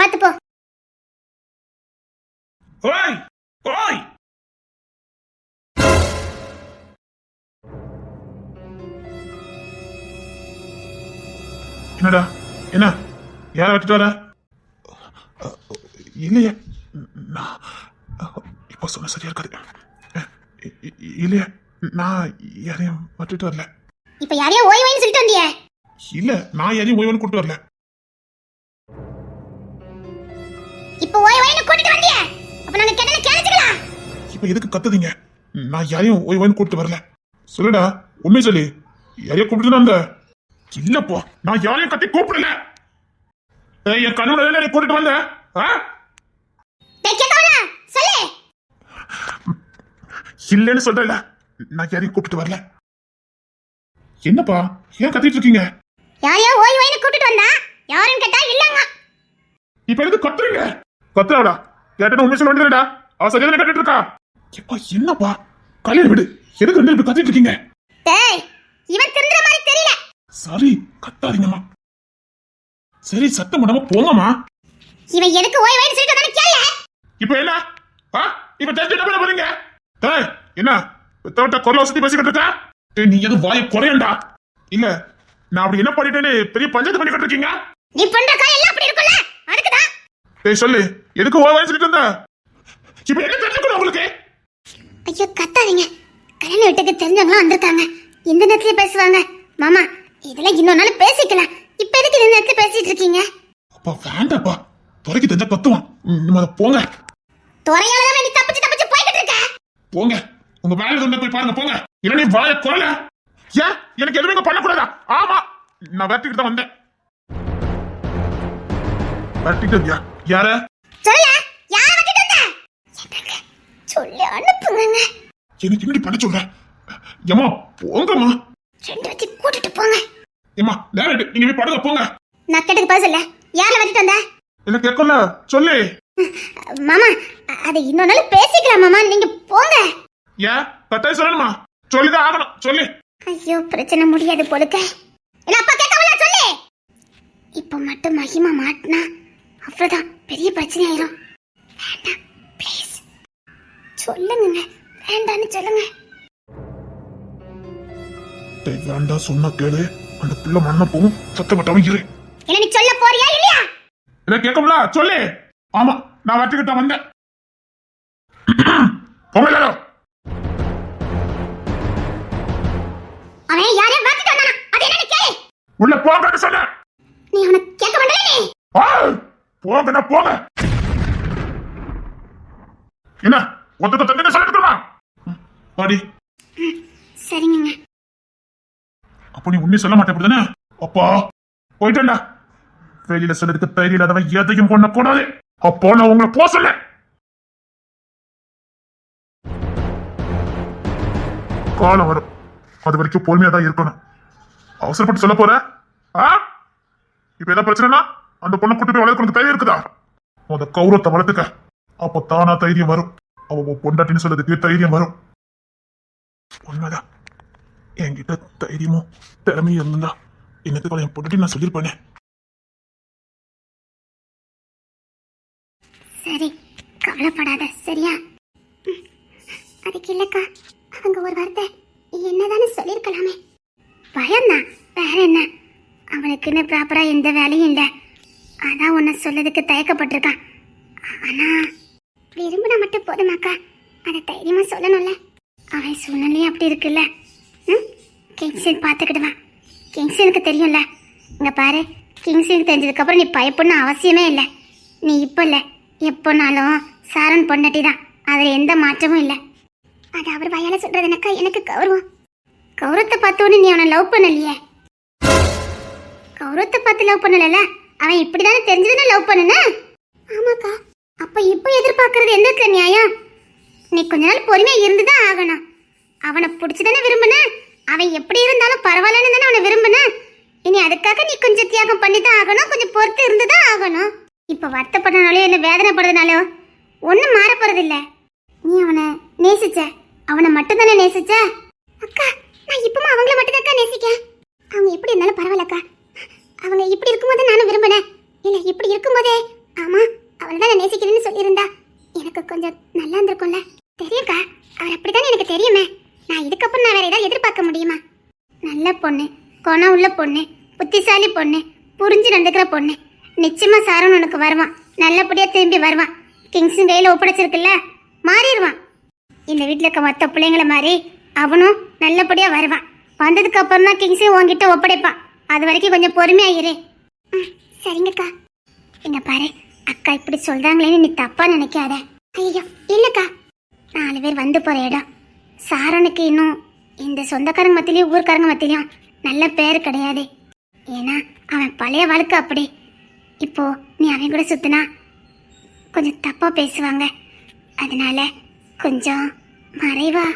பாத்து போ. ஓய் ஓய் என்னடா என்ன யார விட்டுட்டு வர? இல்லையே நான் இப்போ சொன்ன சரியா இருக்காது. இல்லையே நான் யாரையும் விட்டுட்டு வரல. இப்ப யாரையோ ஓய் ஓய்னு சொல்லிட்டு வந்தியே? இல்ல நான் யாரையும் ஓய்வுன்னு கூட்டு வரல. இப்ப ஓய் ஓய்னு கூட்டிட்டு வந்தியே? அப்ப நாங்க கேட்டல கேளுச்சுக்கலாம். இப்ப எதுக்கு கத்துதீங்க? நான் யாரையும் ஓய்வுன்னு கூட்டு வரல. சொல்லுடா உண்மை சொல்லி யாரையும் கூப்பிட்டு வந்த? இல்லப்போ நான் யாரையும் கத்தி கூப்பிடல. என் கணவன் என்ன கூட்டிட்டு வந்த? சொல்லு. இல்லன்னு சொல்றல, நான் யாரையும் கூப்பிட்டு வரல. என்னப்பா ஏன் கத்திட்டு இருக்கீங்க? யாரையோ ஓய் ஓய்னு கூட்டிட்டு வந்தா யாரும் கேட்டா இல்லங்க. இப்ப எதுக்கு கத்துறீங்க? கத்துறாடா கேட்டா உண்மை சொல்ல வேண்டியதுடா. அவ சரியான கேட்டுட்டு இருக்கா. எப்பா என்னப்பா கல்யாணம் விடு. எதுக்கு ரெண்டு பேரும் கத்திட்டு இருக்கீங்க? டேய் இவன் திருந்துற மாதிரி தெரியல. சரி கத்தாதீங்கம்மா. சரி சத்தம் பண்ணாம போங்கம்மா. இவன் எதுக்கு ஓய் ஓய்னு சொல்லிட்டு வந்தானே கேளு. இப்ப என்ன? இப்ப தெரிஞ்சு என்ன பண்ண போறீங்க? டேய் என்ன தோட்ட குரல வசதி பேசிக்கிட்டு இருக்கா? டேய் நீ எது வாயை குறையண்டா. இல்ல நான் அப்படி என்ன பண்ணிட்டேன்னு பெரிய பஞ்சாயத்து பண்ணிக்கிட்டு இருக்கீங்க. நீ பண்ற காரியம் எல்லாம் அப்படி இருக்கும்ல அதுக்குதான். டேய் சொல்லு எதுக்கு ஓய் ஓய்னு சொல்லிட்டு இருந்த? இப்ப என்ன தெரிஞ்சுக்கணும் உங்களுக்கு? ஐயோ கத்தாதீங்க. கல்யாண வீட்டுக்கு தெரிஞ்சவங்க வந்திருக்காங்க. இந்த நேரத்துல பேசுவாங்க. மாமா இதெல்லாம் இன்னொரு நாள் பேசிக்கலாம். இப்ப எதுக்கு இந்த நேரத்துல பேசிட்டு இருக்கீங்க? அப்பா வேண்டாப்பா. துறைக்கு தெரிஞ்சா கத்துவான். போங்க. துறையாலதான் நீ தப்பிச்சு தப்பிச்சு போய்கிட்டு இருக்க. போங்க உங்க வேலை கொண்டு போய் பாருங்க போங்க. இல்ல நீ வாய குரல. ஏன் எனக்கு எதுவுமே பண்ணக்கூடாதா? ஆமா நான் விரட்டிக்கிட்டு தான் வந்தேன். விரட்டிக்கிட்டு யார? சொல்ல யார விட்டுட்டு வந்த? என்னங்க சொல்லி அனுப்புங்க. எனக்கு என்னடி பண்ண சொல்ற? ஏமா போங்கம்மா. ரெண்டு வச்சு கூட்டிட்டு போங்க. ஏமா நேரடி நீங்க போய் படுங்க போங்க. நான் கேட்டதுக்கு பதில் சொல்ல. யார விட்டுட்டு வந்த? என்ன கேட்கல சொல்லு. மாமா அதை இன்னொரு நாள் பேசிக்கலாம் மாமா. நீங்க போங்க. ஏன் கட்டாயம் சொல்லணுமா? சொல்லிதான் ஆகணும் சொல்லு. ஐயோ பிரச்சனை முடியாது போலுக்க. இல்ல அப்பா கேட்கல சொல்லு. இப்ப மட்டும் மகிமா மாட்டினா அவ்வளவுதான் பெரிய பிரச்சனை ஆயிரும். வேண்டாம் ப்ளீஸ் சொல்லுங்க. வேண்டான்னு சொல்லுங்க. வேண்டாம் சொன்னா கேளு. அந்த பிள்ளை மண்ண போகும் சத்தம் கட்டாம இரு. இல்ல நீ சொல்ல போறியா இல்லையா? என்ன கேட்கல சொல்லு. ஆமா நான் வச்சுக்கிட்ட வந்தேன். பொங்கலோ அவன் யாரையும் மாத்திட்டு வந்தானா? அது என்னன்னு கேளு. உள்ள போங்கன்னு சொன்ன. நீ அவனை கேட்க மாட்டே. போங்கண்ணா போங்க. என்ன ஒத்துக்க தந்தீங்க சொல்லிட்டுமா? பாடி சரிங்க. அப்போ நீ உண்மை சொல்ல மாட்டே தானே? அப்பா போயிட்டா. வெளியில சொல்றதுக்கு தைரியம் இல்லாதவன் எதையும் பண்ண கூடாது. அப்போ நான் உங்களை போ சொல்ல. காலம் வரும். அது வரைக்கும் பொறுமையா தான் இருக்கணும். அவசரப்பட்டு சொல்ல போற? இப்ப ஏதாவது பிரச்சனைனா அந்த பொண்ணை கூட்டு போய் வளர்க்கறதுக்கு தைரியம் இருக்குதா? அந்த கௌரவத்தை வளர்த்துக்க. அப்ப தானா தைரியம் வரும். அவ பொண்டாட்டின்னு சொல்றதுக்கு தைரியம் வரும். உண்மைதான். என்கிட்ட தைரியமும் திறமையும் இருந்தா என்னத்துக்கு என் பொண்டாட்டி நான் சொல்லியிருப்பேனே. சரி கவலைப்படாத சரியா? அதுக்கு இல்லக்கா அவங்க ஒரு வார்த்தை என்னதானே சொல்லிருக்கலாமே. பயம்தான் வேற என்ன. அவனுக்குன்னு ப்ராப்பரா எந்த வேலையும் இல்லை. அதான் உன்னை சொல்லதுக்கு தயக்கப்பட்டிருக்கான். ஆனா விரும்பினா மட்டும் போதுமாக்கா. அதை தைரியமா சொல்லணும்ல. அவன் சூழ்நிலையும் அப்படி இருக்குல்ல. கிங்ஸன் பார்த்துக்கிடுவான். கிங்ஸனுக்கு தெரியும்ல இங்க பாரு, கிங்ஸுக்கு தெரிஞ்சதுக்கப்புறம் நீ பயப்படணும் அவசியமே இல்லை. நீ இப்போ இல்லை, எப்போனாலும் சாரன் பொண்டாட்டி தான், அதில் எந்த மாற்றமும் இல்லை. அது அவர் வயால சொல்றது எனக்கு கௌரவம். கௌரவத்தை பார்த்தோன்னு நீ அவனை லவ் பண்ணலையே. கௌரவத்தை பார்த்து லவ் பண்ணல, அவன் இப்படிதானே தெரிஞ்சதுன்னு லவ் பண்ணுன. ஆமாக்கா, அப்ப இப்போ எதிர்பார்க்கறது எந்த இடத்துல நியாயம்? நீ கொஞ்ச நாள் பொறுமையா இருந்துதான் ஆகணும். அவனை பிடிச்சதானே விரும்பின, அவன் எப்படி இருந்தாலும் பரவாயில்லன்னு தானே அவனை விரும்பின. இனி அதுக்காக நீ கொஞ்சம் தியாகம் பண்ணி தான் ஆகணும், கொஞ்சம் பொறுத்து இருந்துதான் ஆகணும். இப்ப வருத்தப்படுறனாலோ இல்லை வேதனைப்படுறதுனாலோ ஒன்றும் மாற போறது இல்லை. நீ அவனை நேசிச்ச, அவனை மட்டும் தானே நேசிச்ச. அக்கா, நான் இப்பவும் அவங்கள மட்டும் தான் நேசிக்கேன். அவங்க எப்படி இருந்தாலும் பரவாயில்லக்கா. அவங்க இப்படி இருக்கும்போது நானும் விரும்பினேன். இல்லை இப்படி இருக்கும்போதே ஆமா அவளை தான் நேசிக்கிறேன்னு சொல்லியிருந்தா எனக்கு கொஞ்சம் நல்லா இருந்திருக்கும்ல. தெரியும்க்கா, அவர் அப்படித்தானே எனக்கு தெரியுமே. நான் இதுக்கப்புறம் நான் வேற ஏதாவது எதிர்பார்க்க முடியுமா? நல்ல பொண்ணு, குணம் உள்ள பொண்ணு, புத்திசாலி பொண்ணு, புரிஞ்சு நடந்துக்கிற பொண்ணு. நிச்சயமா சாரன் உனக்கு வருவான், நல்லபடியா திரும்பி வருவான். கிங்ஸும் கையில ஒப்படைச்சிருக்குல்ல, மாறிடுவான். இந்த வீட்டில் இருக்க மற்ற பிள்ளைங்களை மாதிரி அவனும் நல்லபடியா வருவான். வந்ததுக்கு அப்புறம் தான் கிங்ஸையும் உன்கிட்ட ஒப்படைப்பான். அது வரைக்கும் கொஞ்சம் பொறுமையா இரு. சரிங்கக்கா. இங்க பாரு, அக்கா இப்படி சொல்றாங்களேன்னு நீ தப்பா நினைக்காத. ஐயோ இல்லக்கா, 4 பேர் வந்து போற இடம். சாரனுக்கு இன்னும் இந்த சொந்தக்காரங்க மத்தியிலையும் ஊர்க்காரங்க மத்தியிலையும் நல்ல பேர் கிடையாது. ஏன்னா அவன் பழைய வாழ்க்கை அப்படி. இப்போ நீ அவன் கூட சுத்தினா கொஞ்சம் தப்பா பேசுவாங்க. அதனால கொஞ்சம் மறைவா.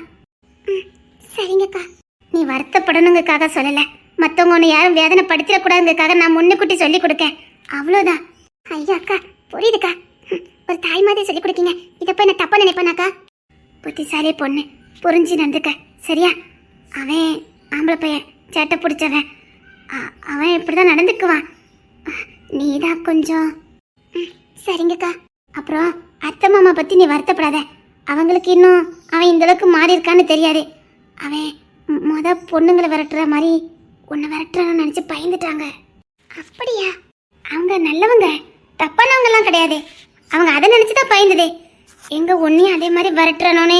சரிங்கக்கா. நீ வருத்தப்படணுங்கிறதுக்காக சொல்லல, மற்றவங்க ஒன்று யாரும் வேதனை படுத்திடக்கூடாதுங்கிறதுக்காக நான் முன்னுக்கூட்டி சொல்லி கொடுக்கேன், அவ்வளோதான். ஐயா அக்கா, புரியுதுக்கா. ஒரு தாய் மாதிரி சொல்லி கொடுக்கீங்க. இதை போய் நான் தப்பா நினைப்பேனாக்கா? புத்திசாலி பொண்ணு, புரிஞ்சு நடந்துக்க, சரியா? அவன் ஆம்பளை பையன், சேட்டை பிடிச்சவன், அவன் இப்படிதான் நடந்துக்குவான். நீ தான் கொஞ்சம். சரிங்கக்கா. அப்புறம் அத்தை மாமா பத்தி நீ வருத்தப்படாத. அவங்களுக்கு இன்னும் அவன் இந்த அளவுக்கு மாறி இருக்கான்னு தெரியாது. அவன் பொண்ணுங்களை விரட்டுற மாதிரி உன்னை விரட்டுறான்னு நினைச்சு பயந்துட்டாங்க. அப்படியா? அவங்க நல்லவங்க, தப்பானவங்கலாம் கிடையாது. அவங்க அதை நினைச்சுதான் பயந்துதே. எங்க ஒன்னையும் அதே மாதிரி விரட்டுறனோன்னு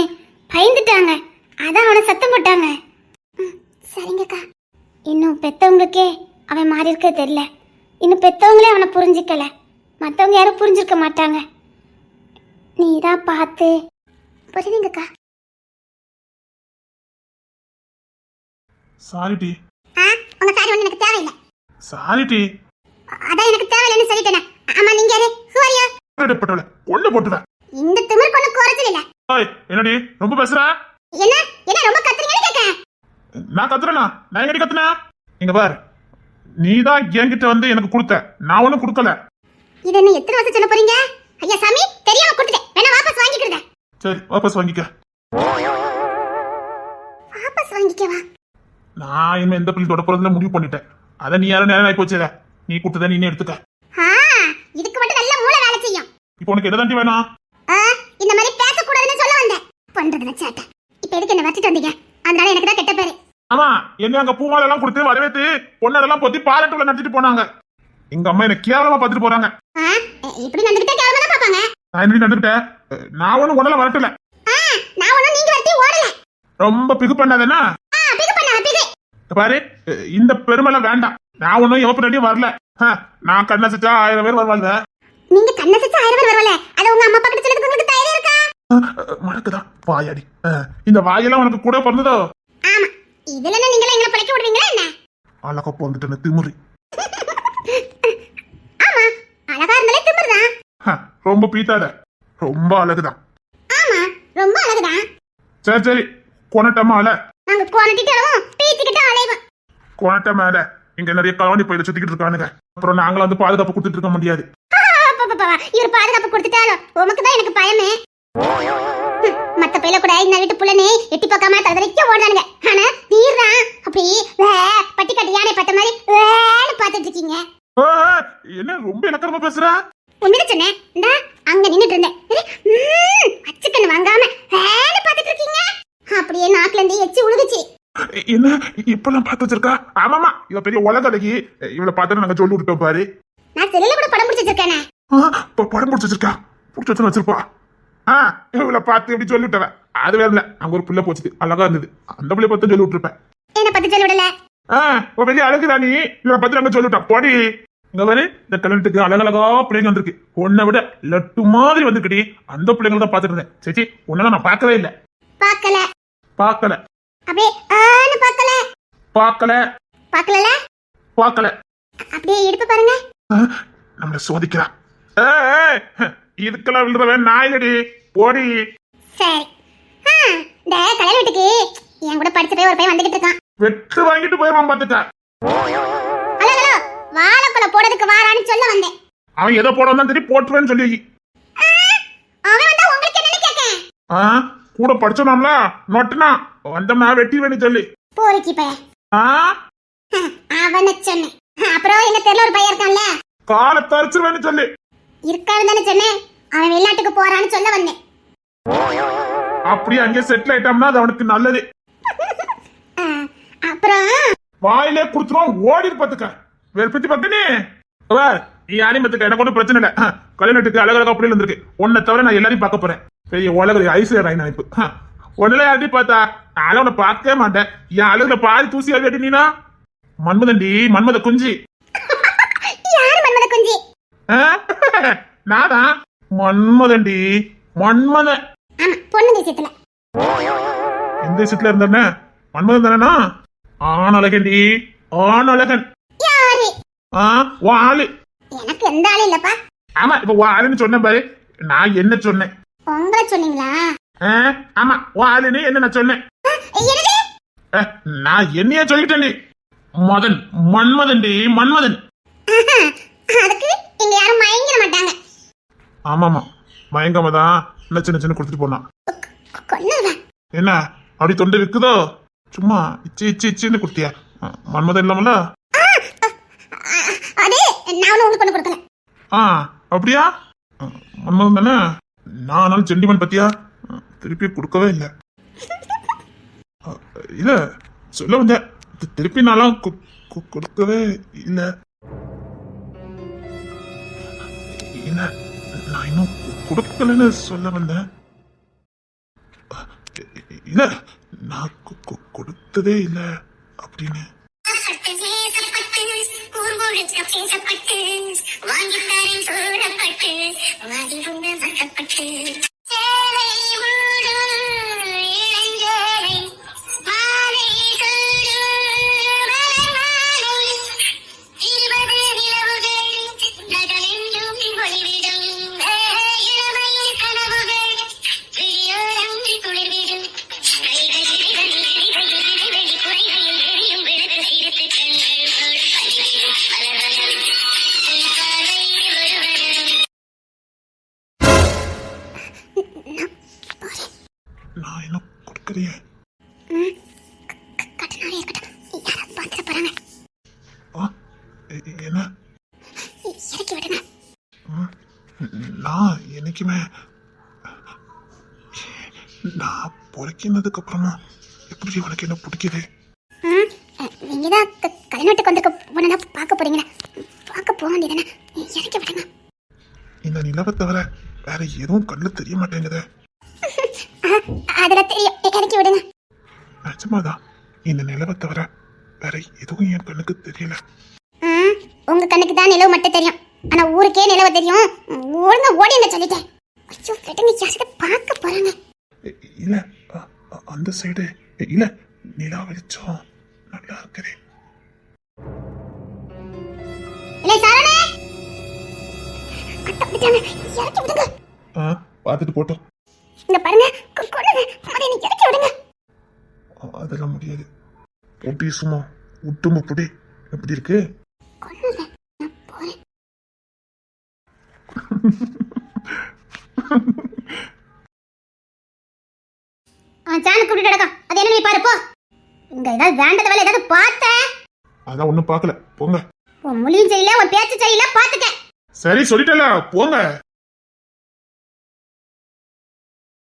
பயந்துட்டாங்க. அதான் அவனை சத்தம் போட்டாங்க. சரிங்கக்கா. இன்னும் பெத்தவங்களுக்கே அவன் மாறி இருக்க தெரியல. இன்னும் பெத்தவங்களே அவனை புரிஞ்சிக்கல. மற்றவங்க யாரும் புரிஞ்சிருக்க மாட்டாங்க. நீ தான் பார்த்து. புரியுதுங்கக்கா. சாரி டி. உங்க சாரி ஒண்ணு எனக்கு தேவையில்லை. சாரி டி. அதான் எனக்கு தேவையில்லைன்னு சொல்லிட்டேனே. ஆமா, நீங்க யாரு? சூரியா பட்டவள கொண்டு போட்டுவேன். இந்த திமிர் கொண்டு குறைச்சல் இல்ல. ஓய், என்னடி ரொம்ப பேசுற? என்ன என்ன ரொம்ப கத்துறீங்கன்னு கேட்க. நான் கத்துறேனா? நான் எங்கடி கத்துனா? இங்க பாரு, நீ தான் என்கிட்ட வந்து எனக்கு கொடுத்த, நான் ஒண்ணும் கொடுக்கல. இது என்ன எத்தனை வருஷம் சொல்ல போறீங்க? ஐயா சாமி, தெரியாம கொடுத்துட்டேன், வேணா வாபஸ் வாங்கிக்கிறேன். சரி, வாபஸ் வாங்கிக்க. வாபஸ் வாங்கிக்கவா? நான் இனிமே எந்த பிள்ளை தொட போறதுல முடிவு பண்ணிட்டேன். அத நீ யாரும் நேரம் ஆகி போச்சுல, நீ கொடுத்தத நீ எடுத்துக்க. இதுக்கு மட்டும் நல்ல மூளை வேலை செய்யும். இப்போ உனக்கு எதாண்டி வேணும்? இந்த மாதிரி பேசக்கூடாதுன்னு சொல்ல வந்தேன். பண்றதுல சேட்டை. இப்போ எதுக்கு என்ன வச்சிட்டு வந்தீங்க? அதனால எனக்கு தான் கெட்ட பேரு. ஆமா, என்ன அங்க பூமாலை எல்லாம் கொடுத்து வரவேத்து பொண்ணதெல்லாம் பொத்தி பாராட்டுல நடத்திட்டு போனாங்க. எங்க அம்மா என்ன கேவலமா பாத்துட்டு போறாங்க. இப்படி நடந்துக்கிட்டே கேவலமா தான் பாப்பாங்க. நான் என்ன நடந்துக்கிட்டேன்? நான் ஒண்ணும் உடல வரட்டல. நான் ஒண்ணும் நீங்க வரட்டி ஓடல. ரொம்ப பிகு பண்ணாதேனா? பிகு பண்ணாத பிகு. பாரு, இந்த பெருமைலாம் வேண்டாம். நான் ஒண்ணும் எவ பின்னாடியும் வரல. நான் கண்ணசிச்சா 1000 பேர் வருவாங்க. நீங்க கண்ணசிச்சா 1000 பேர் வருவாங்க. அது உங்க அம்மா பக்கத்துல சொல்றதுக்கு உங்களுக்கு தைரியம் இருக்கா? மறக்குதா வாயாடி. இந்த வாயெல்லாம் உனக்கு கூட பிறந்ததோ? ஆமா, இதுல என்ன நீங்க எங்களை பழைக்க விடுவீங்களா என்ன? அழகா போந்துட்டேன்னு திமுறி. ஆமா, அழகா இருந்தாலே திமுறதான். ரொம்ப பீத்தாத, ரொம்ப அழகுதான். ஆமா, ரொம்ப அழகுதான். சரி சரி, கொனட்டமா அல. நாங்க கொனட்டிட்டாலும் பீத்திக்கிட்டு அலைவோம். கொனட்ட மேல இங்க நிறைய கலவணி பயில சுத்திக்கிட்டு இருக்கானுங்க. அப்புறம் நாங்களும் வந்து பாதுகாப்பு கொடுத்துட்டு இருக்க முடியாது. இவர் பாதுகாப்பு கொடுத்துட்டாலும் உமக்கு தான் எனக்கு பயமே. மத்த பையில கூட இந்த வீட்டு புள்ளனே எட்டி பார்க்காம ததறிக்க ஓடுறானுங்க. ஆனா தீர்றான் அப்படி பட்டி கட்டி யானை பார்த்த மாதிரி வேலை பார்த்துட்டு இருக்கீங்க. என்ன ரொம்ப இலக்கரமா பேசுற? உண்மையில சொன்னேன். இந்தா அங்க நின்னுட்டு இருந்தேன். அச்சுக்கண்ணு வாங்காம வேலை பார்த்துட்டு இருக்கீங்க. அப்படியே நாக்குல இருந்து எச்சி உழுகுச்சு. என்ன இப்பெல்லாம் பார்த்து வச்சிருக்கா? ஆமாமா, இவ பெரிய உலகலகி. இவளை பார்த்து நாங்க சொல்லி விட்டோம் பாரு. நான் செல்லுல கூட படம் பிடிச்சி வச்சிருக்கேனே. படம் பிடிச்சி வச்சிருக்கா? பிடிச்சி வச்சு வச்சிருப்பா. இவளை பார்த்து எப்படி சொல்லி விட்டவன். அது வேற இல்ல, அங்க ஒரு பிள்ளை போச்சுது, அழகா இருந்தது. அந்த பிள்ளை பார்த்து சொல்லி விட்டுருப்பேன். என்ன பத்தி சொல்லி விடல. ஒரு பெரிய அழகுதா நீ இவரை பத்தி நாங்க சொல்லிட்டோம் போடி. இங்க வரு இந்த கல்யாணத்துக்கு அழகழகா பிள்ளைங்க வந்திருக்கு. உன்னை விட லட்டு மாதிரி வந்துருக்குடி. அந்த பிள்ளைங்களை தான் பாத்துட்டு இருந்தேன். சேச்சி உன்னால நான் பார்க்கவே இல்லை. பார்க்கல பார்க்கல அப்படியே ஆன்னு பார்க்கல பார்க்கல பார்க்கல பார்க்கல. அப்படியே இடுப்பு பாருங்க. நம்மள சோதிக்கிறா. இதுக்கெல்லாம் விழுறவன் நாயடி போடி. சரி இந்த கல்யாண வீட்டுக்கு என் கூட படிச்ச போய் ஒரு பையன் வந்துகிட்டு இருக்கான். வெட்டு வாங்கிட்டு போயிருவான் பாத்துக்க. ஹலோ ஹலோ வாழைப்பழ போடுறதுக்கு வாரான்னு சொல்ல வந்தேன். அவன் எதை போட வந்தான் தெரியும் போட்டுருவேன்னு சொல்லி. அவன் வந்தா உங்களுக்கு என்னன்னு கேட்கேன். கூட படிச்சோம்ல நொட்டுனா வந்தோம்னா வெட்டி வேணும் சொல்லி போரிக்கி பையன் அவனை சொன்னேன். அப்புறம் எங்க தெருல ஒரு பையன் இருக்கான்ல காலை தரிச்சிருவேன்னு சொல்லி இருக்கான்னு தானே சொன்னேன். அவன் வெளிநாட்டுக்கு போறான்னு சொல்ல வந்தேன். அப்படியே அங்கே செட்டில் ஆயிட்டோம்னா அது அவனுக்கு நல்லது. அப்புறம் வாயிலே குடுத்துருவான் ஓடி பாத்துக்க. வெறுப்பத்தி பக்கனே நீ யாரையும் பத்துக்க. எனக்கு ஒன்றும் பிரச்சனை இல்லை. கல்யாணத்துக்கு அழகழகா அப்படி இருந்திருக்கு. உன்னை தவிர நான் எல்லாரையும் பார்க்க போறேன். பெரிய உலக ஐஸ்வர்யா நினைப்பு. ஒன்னுல யாரையும் பார்த்தா நான் உன்னை பார்க்கவே மாட்டேன். என் அழகுல பாதி தூசி அழகு நீனா மன்மதண்டி மன்மத குஞ்சி. யாரு மன்மத குஞ்சி? நாதான் மன்மதண்டி மன்மதன். ஆமா பொண்ணு தேசத்துல. எந்த தேசத்துல இருந்தானே மன்மதன் தானேனா? ஆணழகண்டி ஆணழகன். யாரு? வாளு. எனக்கு எந்த ஆளு இல்லப்பா. ஆமா இப்ப வாளுன்னு சொன்ன பாரு. நான் என்ன சொன்னேன்? உங்களை சொன்னீங்களா? ஆமா வாளுன்னு என்ன நான் சொன்னேன்? நான் என்னைய சொல்லிட்டேன். மதன் மன்மதன்டி மன்மதன். அதுக்கு இங்க யாரும் மயங்கிட மாட்டாங்க. ஆமாமா மயங்காம தான் சின்ன சின்ன கொடுத்துட்டு போனான். என்ன அப்படி தொண்டை விக்குதோ? சும்மா இச்சி இச்சி இச்சின்னு கொடுத்தியா? மன்மதன் இல்லாமல அதே நான் உங்களுக்கு கொண்டு கொடுக்கல. அப்படியா? மன்மதன் தானே? நான் சென்டிமன் பத்தியா திருப்பி கொடுக்கவே இல்லை. இல்ல சொல்ல வந்த திருப்பி நான்லாம் கொடுக்கவே இல்லை. இல்ல நான் இன்னும் கொடுக்கலன்னு சொல்ல வந்தேன். இல்ல நான் கொடுத்ததே இல்லை அப்படின்னு. நான் என்ன கொடுக்கலையே. என்ன நான் என்னைக்குமே நான் பொறுக்கினதுக்கு அப்புறமா எப்படி உனக்கு என்ன பிடிக்குது? நீங்கதான் கல்யாணத்துக்கு வந்து பார்க்க போறீங்களா? பார்க்க போக வேண்டியதானே? இறக்கி விடுங்க. இந்த நிலவை தவிர வேற எதுவும் கண்ணு தெரிய மாட்டேங்குது. அதெல்லாம் தெரியும், இறக்கி விடுங்க. நிஜமாதான் இந்த நிலவை தவிர வேற எதுவும் என் கண்ணுக்கு தெரியல. உங்க கண்ணுக்கு தான் நிலவு மட்டும் தெரியும். ஆனா ஊருக்கே நிலவு தெரியும். ஒழுங்கா ஓடி என்ன சொல்லிட்டேன். ஐயோ விடுங்க, யாராவது பார்க்க போறாங்க. இல்ல அந்த சைடு இல்ல நிலா வெளிச்சம் நல்லா இருக்குது. இல்ல சாரணே அட்டப்படிச்சாங்க, இறக்கி விடுங்க. பார்த்துட்டு போட்டோம். இங்க பாருங்க, கொள்ளுங்க, அதை நீ இறக்கி விடுங்க. அதெல்லாம் முடியாது. பொட்டி சும்மா உட்டும்பு பொடி எப்படி இருக்கு? கொள்ளுங்க, நான் போறேன். சாணி கூட்டிட்டு கிடக்கும். அது என்ன நீ பாரு போ. இங்க ஏதாவது வேண்டத வேலை ஏதாவது பார்த்த? அதான் ஒண்ணும் பார்க்கல போங்க. உன் மொழியும் சரியில்லை, உன் பேச்சு சரியில்லை, பார்த்துக்க. சரி சொல்லிட்டல போங்க.